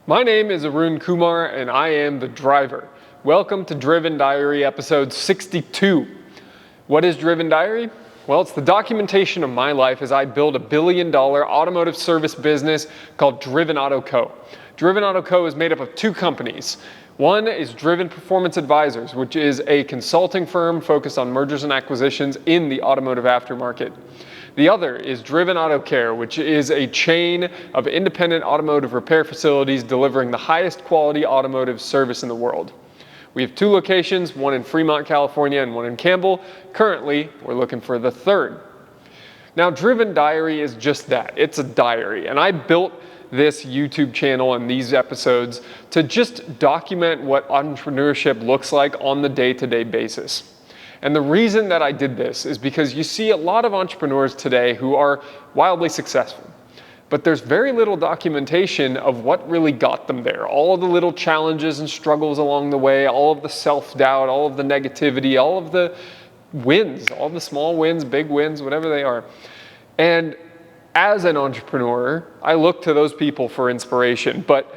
My name is Arun Kumar and I am the driver. Welcome to Driven Diary episode 62. What is Driven Diary? Well, it's the documentation of my life as I build $1 billion automotive service business called Driven Auto Co. Driven Auto Co. is made up of two companies. One is Driven Performance Advisors, which is a consulting firm focused on mergers and acquisitions in the automotive aftermarket. The other is Driven Auto Care, which is a chain of independent automotive repair facilities delivering the highest quality automotive service in the world. We have two locations, one in Fremont, California, and one in Campbell. Currently, we're looking for the third. Now, Driven Diary is just that. It's a diary, and I built this YouTube channel and these episodes to just document what entrepreneurship looks like on the day-to-day basis. And the reason that I did this is because you see a lot of entrepreneurs today who are wildly successful, but there's very little documentation of what really got them there. All of the little challenges and struggles along the way, all of the self-doubt, all of the negativity, all of the wins, all the small wins, big wins, whatever they are. And as an entrepreneur, I look to those people for inspiration, but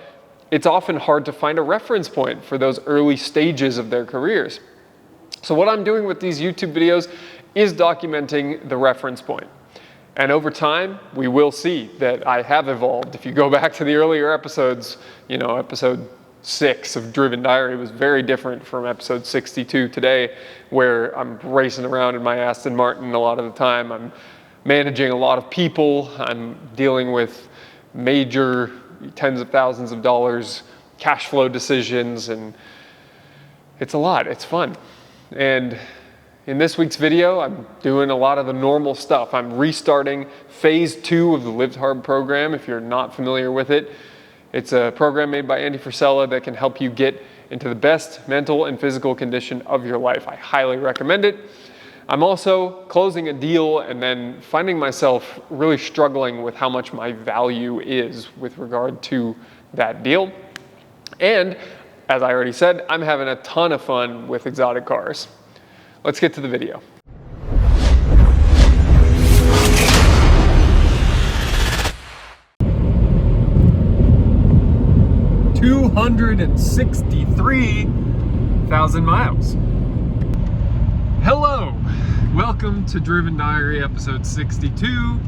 it's often hard to find a reference point for those early stages of their careers. So what I'm doing with these YouTube videos is documenting the reference point. And over time, we will see that I have evolved. If you go back to the earlier episodes, episode 6 of Driven Diary was very different from episode 62 today, where I'm racing around in my Aston Martin a lot of the time. I'm managing a lot of people. I'm dealing with major tens of thousands of dollars cash flow decisions, and it's a lot. It's fun. And in this week's video, I'm doing a lot of the normal stuff. I'm restarting phase 2 of the Live Hard program. If you're not familiar with it, it's a program made by Andy Frisella that can help you get into the best mental and physical condition of your life. I highly recommend it. I'm also closing a deal and then finding myself really struggling with how much my value is with regard to that deal. And as I already said, I'm having a ton of fun with exotic cars. Let's get to the video. $263,000 miles. Hello, welcome to Driven Diary episode 62,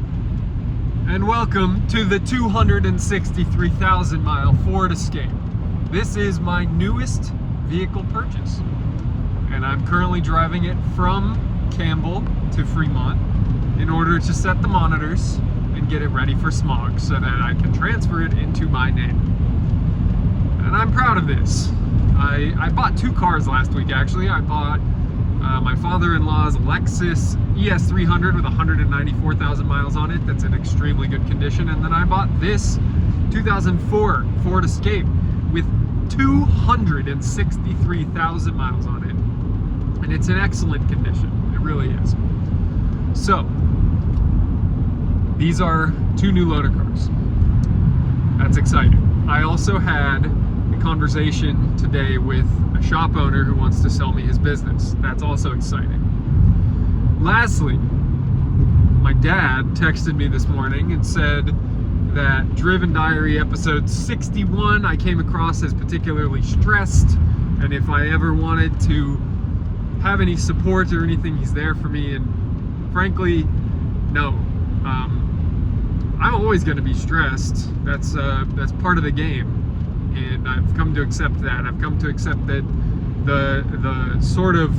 and welcome to the 263,000 mile Ford Escape. This is my newest vehicle purchase, and I'm currently driving it from Campbell to Fremont in order to set the monitors and get it ready for smog so that I can transfer it into my name. And I'm proud of this. I bought two cars last week, actually. I bought my father-in-law's Lexus ES300 with 194,000 miles on it. That's in extremely good condition. And then I bought this 2004 Ford Escape with 263,000 miles on it, and it's in excellent condition. It really is. So these are two new loaner cars. That's exciting. I also had a conversation today with a shop owner who wants to sell me his business. That's also exciting. Lastly, my dad texted me this morning and said that Driven Diary episode 61 I came across as particularly stressed, and if I ever wanted to have any support or anything, he's there for me. And frankly, no. I'm always going to be stressed. That's part of the game, and I've come to accept that. I've come to accept that the sort of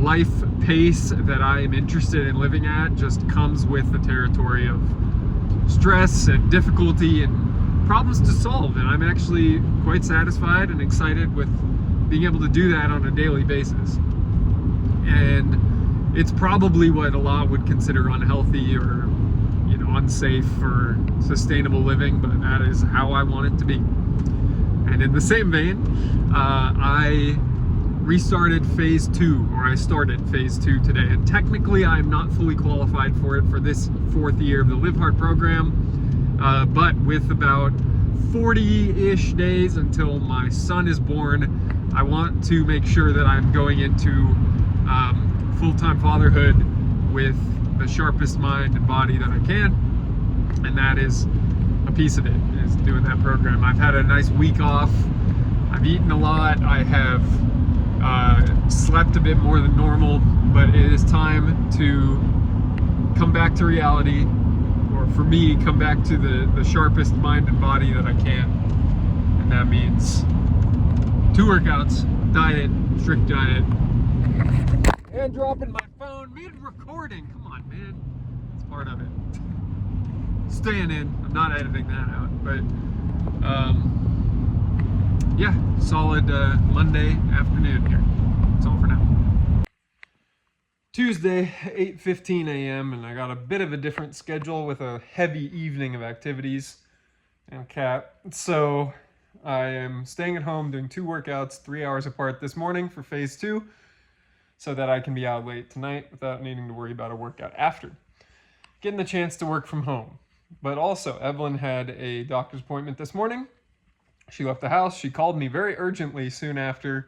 life pace that I am interested in living at just comes with the territory of stress and difficulty and problems to solve, and I'm actually quite satisfied and excited with being able to do that on a daily basis. And it's probably what a lot would consider unhealthy or unsafe for sustainable living, but that is how I want it to be. And in the same vein, I started phase 2 today, and technically I'm not fully qualified for it for this 4th year of the Live Hard program, but with about 40-ish days until my son is born, I want to make sure that I'm going into full-time fatherhood with the sharpest mind and body that I can, and that is a piece of it, is doing that program. I've had a nice week off. I've eaten a lot. I have slept a bit more than normal, but it is time to come back to reality, or for me, come back to the sharpest mind and body that I can. And that means 2 workouts, diet, strict diet, and dropping my phone mid-recording. Come on, man. It's part of it. Staying in. I'm not editing that out, but yeah, solid Monday afternoon here. That's all for now. Tuesday, 8:15 a.m. and I got a bit of a different schedule with a heavy evening of activities and cat. So I am staying at home doing 2 workouts 3 hours apart this morning for phase 2 so that I can be out late tonight without needing to worry about a workout after. Getting the chance to work from home. But also, Evelyn had a doctor's appointment this morning. She left the house. She called me very urgently soon after.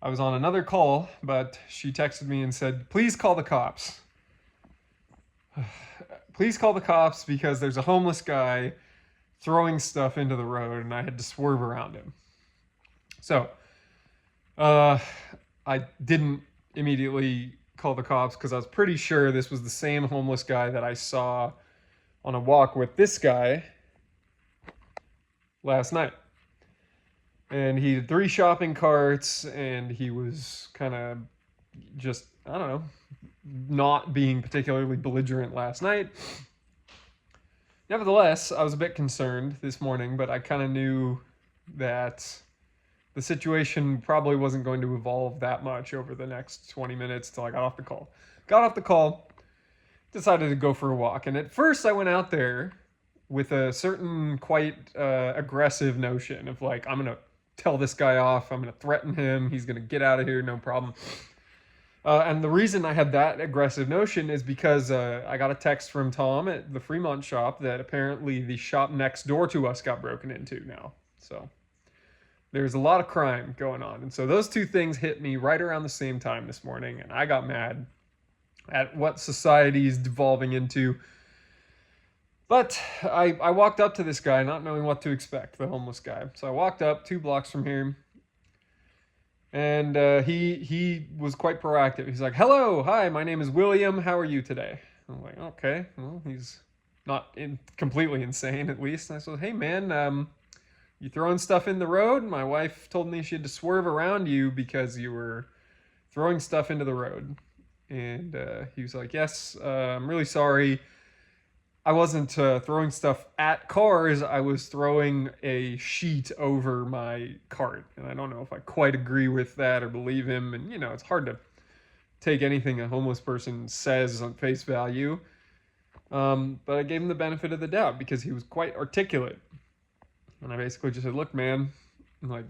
I was on another call, but she texted me and said, please call the cops. Please call the cops because there's a homeless guy throwing stuff into the road and I had to swerve around him. So, I didn't immediately call the cops because I was pretty sure this was the same homeless guy that I saw on a walk with this guy last night. And he had 3 shopping carts, and he was kind of just, I don't know, not being particularly belligerent last night. Nevertheless, I was a bit concerned this morning, but I kind of knew that the situation probably wasn't going to evolve that much over the next 20 minutes till I got off the call. Got off the call, decided to go for a walk. And at first I went out there with a certain quite aggressive notion of like, I'm going to tell this guy off. I'm going to threaten him. He's going to get out of here. No problem. And the reason I had that aggressive notion is because I got a text from Tom at the Fremont shop that apparently the shop next door to us got broken into now. So there's a lot of crime going on. And so those 2 things hit me right around the same time this morning. And I got mad at what society is devolving into. But I walked up to this guy not knowing what to expect, the homeless guy. So I walked up 2 blocks from here. And he was quite proactive. He's like, hello, hi, my name is William. How are you today? I'm like, okay, well, he's not completely insane, at least. And I said, hey, man, you throwing stuff in the road? My wife told me she had to swerve around you because you were throwing stuff into the road. And he was like, yes, I'm really sorry. I wasn't throwing stuff at cars. I was throwing a sheet over my cart. And I don't know if I quite agree with that or believe him. And, you know, it's hard to take anything a homeless person says on face value. But I gave him the benefit of the doubt because he was quite articulate. And I basically just said, look, man, I'm like,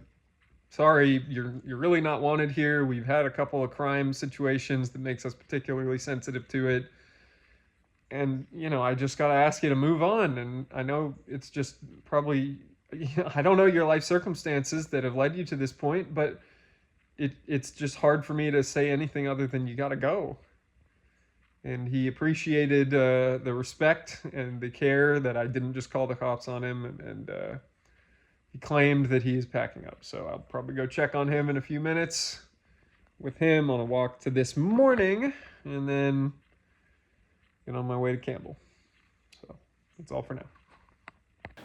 sorry, you're really not wanted here. We've had a couple of crime situations that makes us particularly sensitive to it. And, you know, I just got to ask you to move on. And I know it's just probably, I don't know your life circumstances that have led you to this point, but it's just hard for me to say anything other than you got to go. And he appreciated the respect and the care that I didn't just call the cops on him. And he claimed that he is packing up. So I'll probably go check on him in a few minutes with him on a walk to this morning. And then get on my way to Campbell. So that's all for now.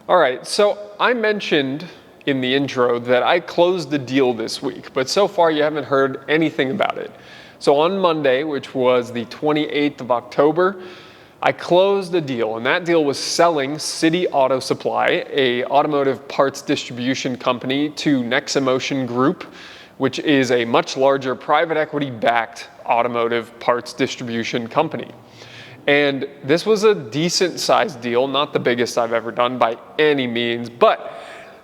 All right, so I mentioned in the intro that I closed the deal this week, but so far you haven't heard anything about it. So on Monday, which was the 28th of October, I closed a deal, and that deal was selling City Auto Supply, a automotive parts distribution company, to Nexamotion Group, which is a much larger private equity-backed automotive parts distribution company. And this was a decent sized deal, not the biggest I've ever done by any means, but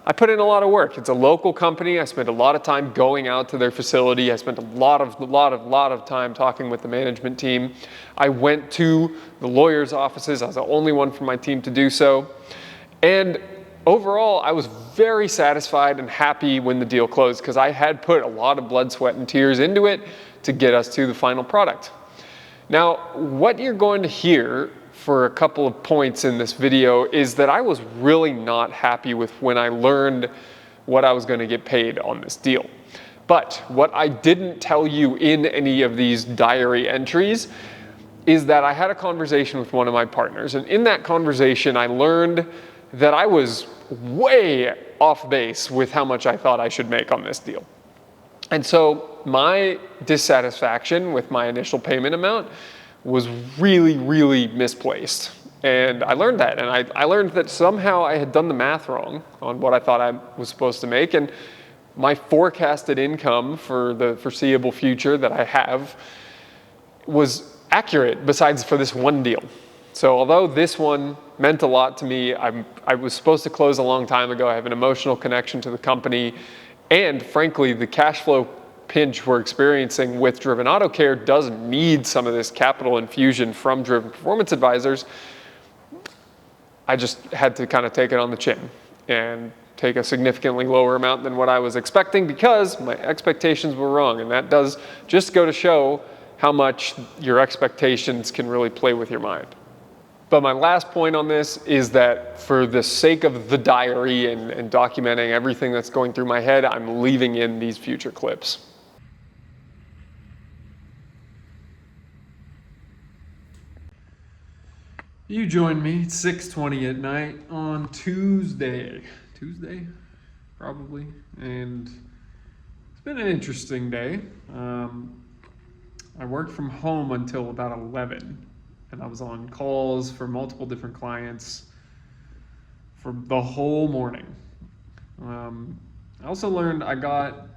I put in a lot of work. It's a local company. I spent a lot of time going out to their facility. I spent a lot of time talking with the management team. I went to the lawyers' offices. I was the only one from my team to do so. And overall, I was very satisfied and happy when the deal closed because I had put a lot of blood, sweat, and tears into it to get us to the final product. Now, what you're going to hear for a couple of points in this video is that I was really not happy with when I learned what I was going to get paid on this deal. But what I didn't tell you in any of these diary entries is that I had a conversation with one of my partners. And in that conversation, I learned that I was way off base with how much I thought I should make on this deal. And so my dissatisfaction with my initial payment amount was really, really misplaced. And I learned that. And I learned that somehow I had done the math wrong on what I thought I was supposed to make. And my forecasted income for the foreseeable future that I have was accurate, besides for this one deal. So although this one meant a lot to me, I was supposed to close a long time ago. I have an emotional connection to the company. And frankly, the cash flow pinch we're experiencing with Driven Auto Care does need some of this capital infusion from Driven Performance Advisors. I just had to kind of take it on the chin and take a significantly lower amount than what I was expecting because my expectations were wrong. And that does just go to show how much your expectations can really play with your mind. But my last point on this is that for the sake of the diary and documenting everything that's going through my head, I'm leaving in these future clips. You joined me at 6:20 at night on Tuesday, probably, and it's been an interesting day. I worked from home until about 11, and I was on calls for multiple different clients for the whole morning. I also learned I got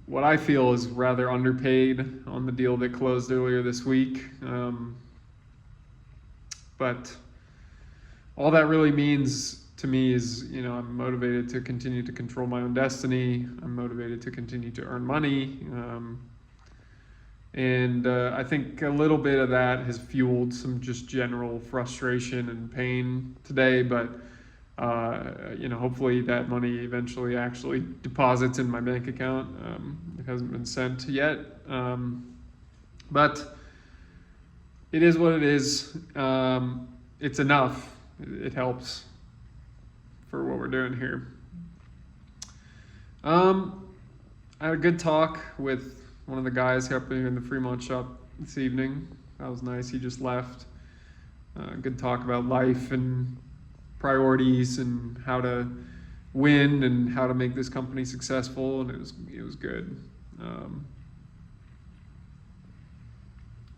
what I feel is rather underpaid on the deal that closed earlier this week. But all that really means to me is, I'm motivated to continue to control my own destiny. I'm motivated to continue to earn money. And I think a little bit of that has fueled some just general frustration and pain today. But, hopefully that money eventually actually deposits in my bank account. It hasn't been sent yet. But it is what it is. It's enough. It helps for what we're doing here. I had a good talk with one of the guys helping in the Fremont shop this evening. That was nice. He just left. Good talk about life and priorities and how to win and how to make this company successful, and it was good.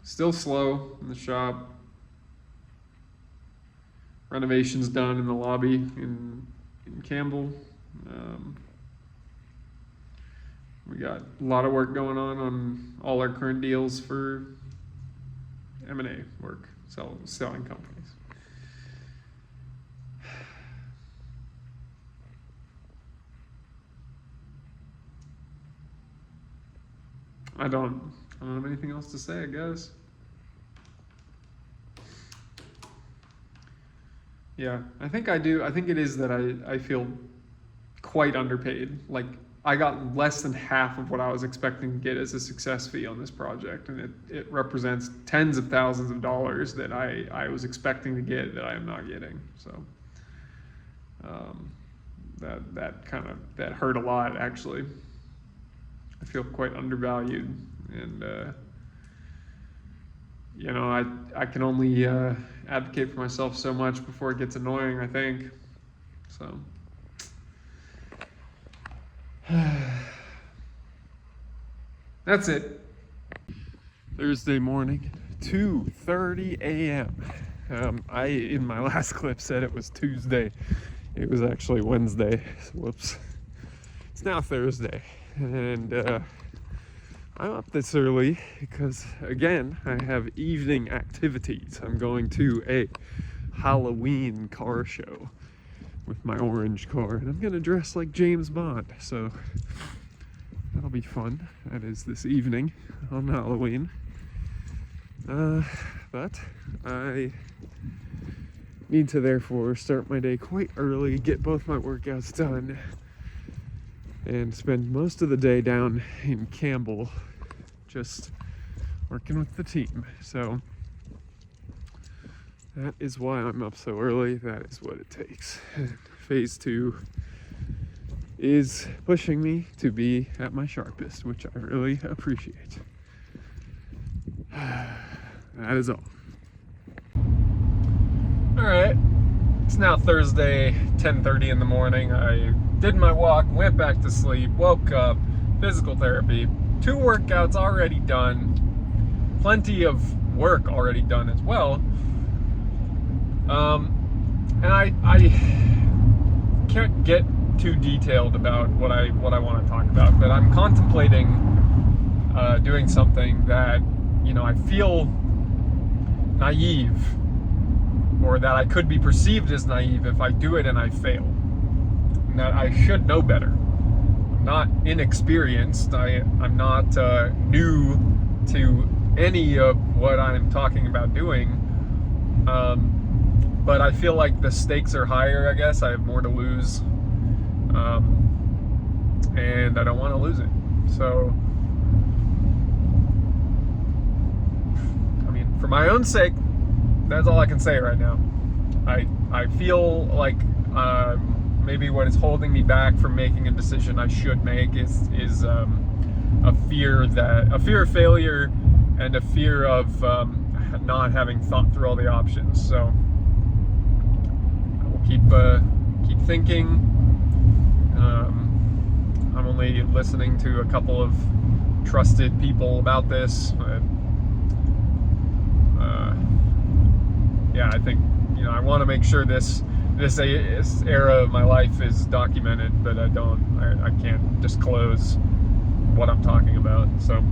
Still slow in the shop. Renovations done in the lobby in Campbell. We got a lot of work going on all our current deals for M&A work, selling companies. I don't have anything else to say, I guess. Yeah, I think I do. I think it is that I feel quite underpaid. Like, I got less than half of what I was expecting to get as a success fee on this project, and it represents tens of thousands of dollars that I was expecting to get that I am not getting. So that hurt a lot, actually. I feel quite undervalued, and I can only advocate for myself so much before it gets annoying, I think. So that's it. Thursday morning, 2:30 a.m. I, in my last clip, said it was Tuesday. It was actually Wednesday. Whoops. It's now Thursday, and I'm up this early because, again, I have evening activities. I'm going to a Halloween car show with my orange car, and I'm gonna dress like James Bond, so that'll be fun. That is this evening on Halloween. But I need to therefore start my day quite early, get both my workouts done, and spend most of the day down in Campbell just working with the team. So That is why I'm up so early. That is what it takes. Phase 2 is pushing me to be at my sharpest, which I really appreciate. That is all. All right, it's now Thursday, 10:30 in the morning. I did my walk, went back to sleep, woke up, physical therapy, 2 workouts already done, plenty of work already done as well. And I can't get too detailed about what I want to talk about, but I'm contemplating doing something that, I feel naive, or that I could be perceived as naive if I do it and I fail. And that I should know better. I'm not inexperienced. I'm not new to any of what I'm talking about doing. But I feel like the stakes are higher, I guess. I have more to lose. And I don't want to lose it. So, for my own sake, that's all I can say right now. I feel like maybe what is holding me back from making a decision I should make is a fear of failure and a fear of not having thought through all the options. So I will keep thinking. I'm only listening to a couple of trusted people about this. Yeah, I think, I want to make sure this era of my life is documented, but I can't disclose what I'm talking about. So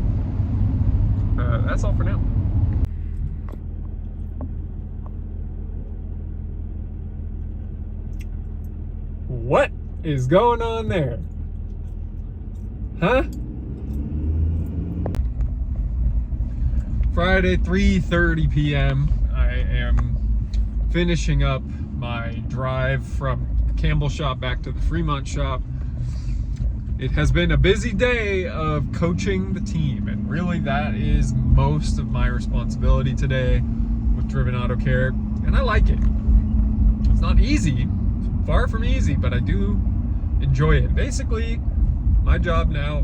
that's all for now. What is going on there? Huh? Friday, 3:30 p.m. I am finishing up my drive from the Campbell shop back to the Fremont shop. It has been a busy day of coaching the team, and really that is most of my responsibility today with Driven Auto Care, and I like it. It's not easy, far from easy, but I do enjoy it. Basically, my job now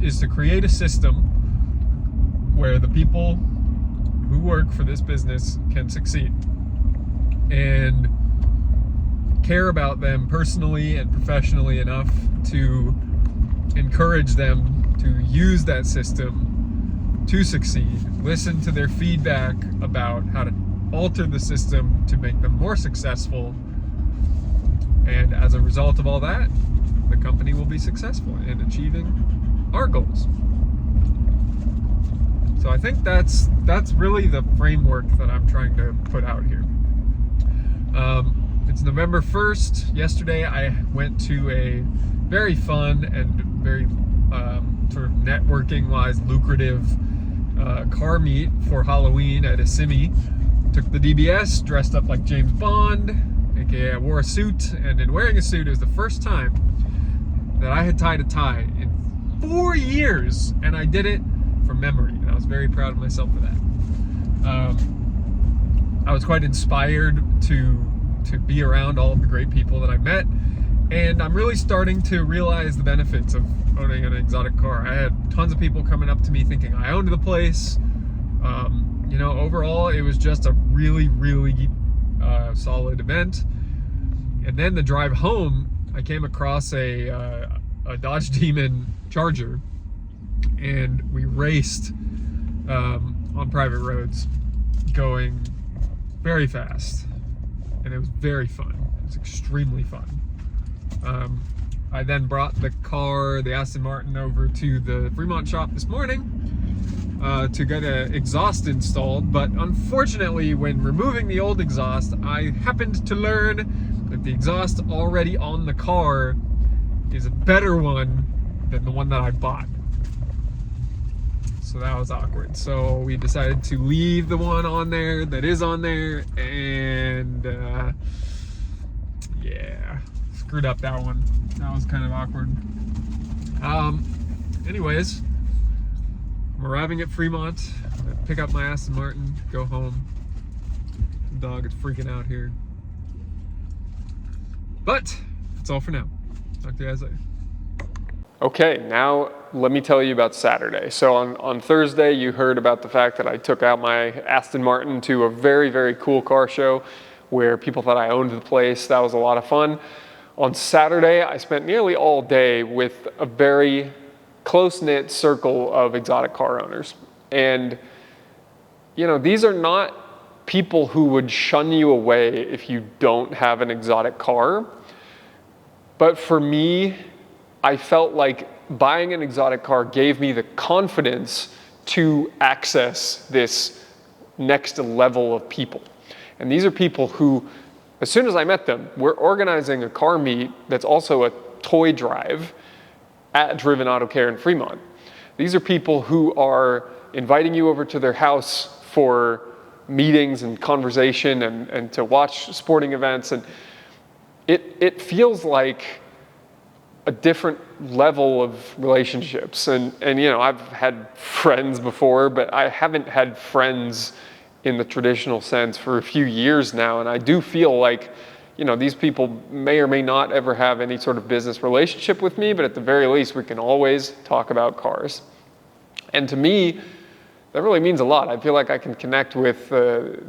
is to create a system where the people who work for this business can succeed, and care about them personally and professionally enough to encourage them to use that system to succeed, listen to their feedback about how to alter the system to make them more successful, and as a result of all that, the company will be successful in achieving our goals. So I think that's really the framework that I'm trying to put out here. It's November 1st. Yesterday I went to a very fun and very sort of networking-wise lucrative car meet for Halloween at Kissimmee. Took the DBS, dressed up like James Bond, aka I wore a suit, and in wearing a suit, it was the first time that I had tied a tie in 4 years, and I did it from memory, and I was very proud of myself for that. I was quite inspired to be around all of the great people that I met, and I'm really starting to realize the benefits of owning an exotic car. I had tons of people coming up to me thinking I owned the place. Overall, it was just a really, really solid event. And then the drive home, I came across a Dodge Demon Charger, and we raced on private roads, going very fast, and it was very fun. It was extremely fun. I then brought the Aston Martin, over to the Fremont shop this morning to get an exhaust installed, but unfortunately when removing the old exhaust, I happened to learn that the exhaust already on the car is a better one than the one that I bought. So that was awkward. So we decided to leave the one on there that is on there, and yeah, screwed up that one. That was kind of awkward. Anyways, I'm arriving at Fremont, pick up my Aston Martin, go home. The dog is freaking out here. But that's all for now. Talk to you guys later. Okay, now let me tell you about Saturday. So on Thursday, you heard about the fact that I took out my Aston Martin to a very, very cool car show where people thought I owned the place. That was a lot of fun. On Saturday, I spent nearly all day with a very close-knit circle of exotic car owners. And, you know, these are not people who would shun you away if you don't have an exotic car. But for me, I felt like buying an exotic car gave me the confidence to access this next level of people. And these are people who, as soon as I met them, we're organizing a car meet that's also a toy drive at Driven Auto Care in Fremont. These are people who are inviting you over to their house for meetings and conversation and to watch sporting events. And it feels like a different level of relationships. And you know, I've had friends before, but I haven't had friends in the traditional sense for a few years now. And I do feel like, you know, these people may or may not ever have any sort of business relationship with me, but at the very least, we can always talk about cars. And to me, that really means a lot. I feel like I can connect with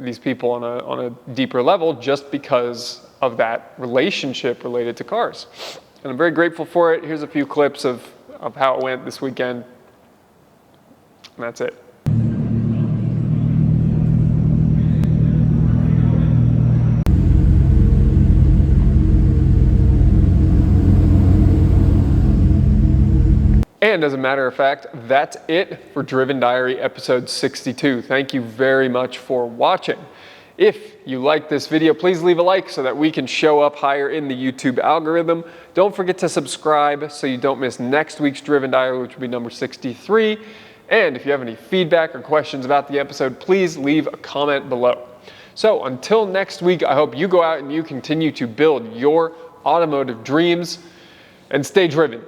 these people on a deeper level just because of that relationship related to cars. And I'm very grateful for it. Here's a few clips of how it went this weekend. And that's it. And as a matter of fact, that's it for Driven Diary episode 62. Thank you very much for watching. If you like this video, please leave a like so that we can show up higher in the YouTube algorithm. Don't forget to subscribe so you don't miss next week's Driven Diary, which will be number 63. And if you have any feedback or questions about the episode, please leave a comment below. So until next week, I hope you go out and you continue to build your automotive dreams and stay driven.